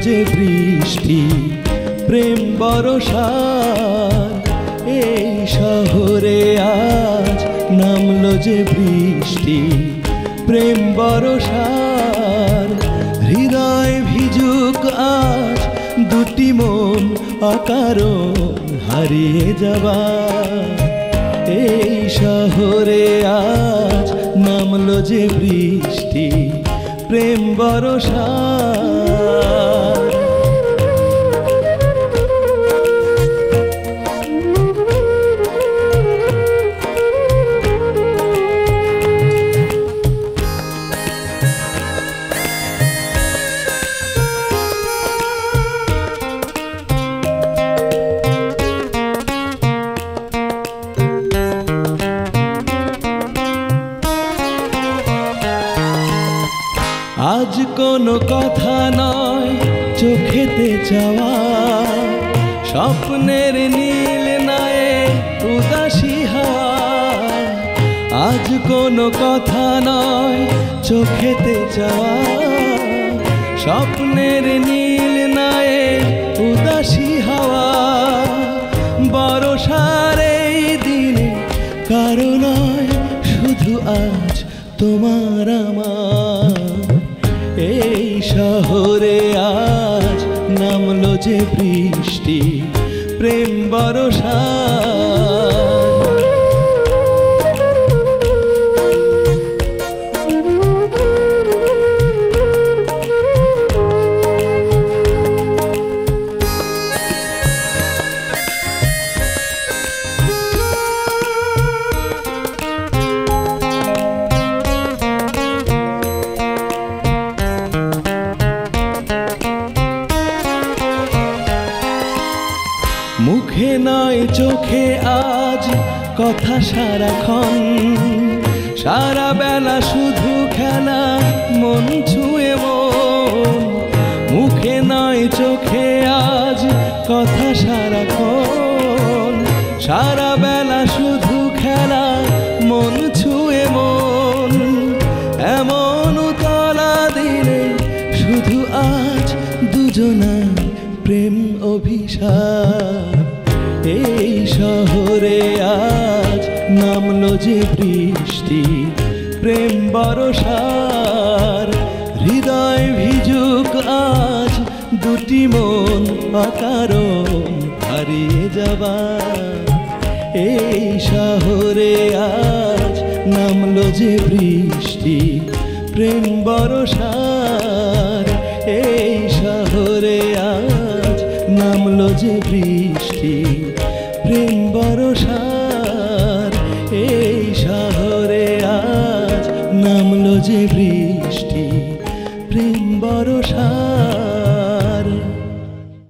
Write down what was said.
যে বৃষ্টি প্রেম বর্ষার এই শহরে আজ নামলো যে বৃষ্টি প্রেম বর্ষার হৃদয় ভিজুক আজ দুটি মন অকারণ হারিয়ে যাবার এই শহরে আজ নামলো যে বৃষ্টি প্রেম বর্ষার আজ কোনো কথা নয় চোখেতে চাওয়া স্বপ্নের নীল নায়ে উদাসী হাওয়া আজ কোনো কথা নয় চোখেতে চাওয়া স্বপ্নের নীল নায়ে উদাসী হাওয়া বর্ষার এই দিনে কারো নয় শুধু আজ তোমার আমার এই শহরে আজ নামলো যে বৃষ্টি প্রেম বর্ষার মুখে নয় চোখে আজ কথা সারাক্ষণ সারা বেলা শুধু খেলা মন ছুঁয়ে মন মুখে নয় চোখে আজ কথা সারাক্ষণ সারা বেলা শুধু খেলা মন ছুঁয়ে মন এমন উতলা দিনে শুধু আজ দুজনার প্রেম অভিশাপ এই শহরে আজ নামলো যে বৃষ্টি প্রেম বর্ষার হৃদয় ভিজুক আজ দুটি মন অকারণ হারিয়ে যাবার এই শহরে আজ নামলো যে বৃষ্টি প্রেম বর্ষার এই শহরে আজ নামলো যে বৃষ্টি প্রেম বর্ষার এই শহরে আজ নামলো যে বৃষ্টি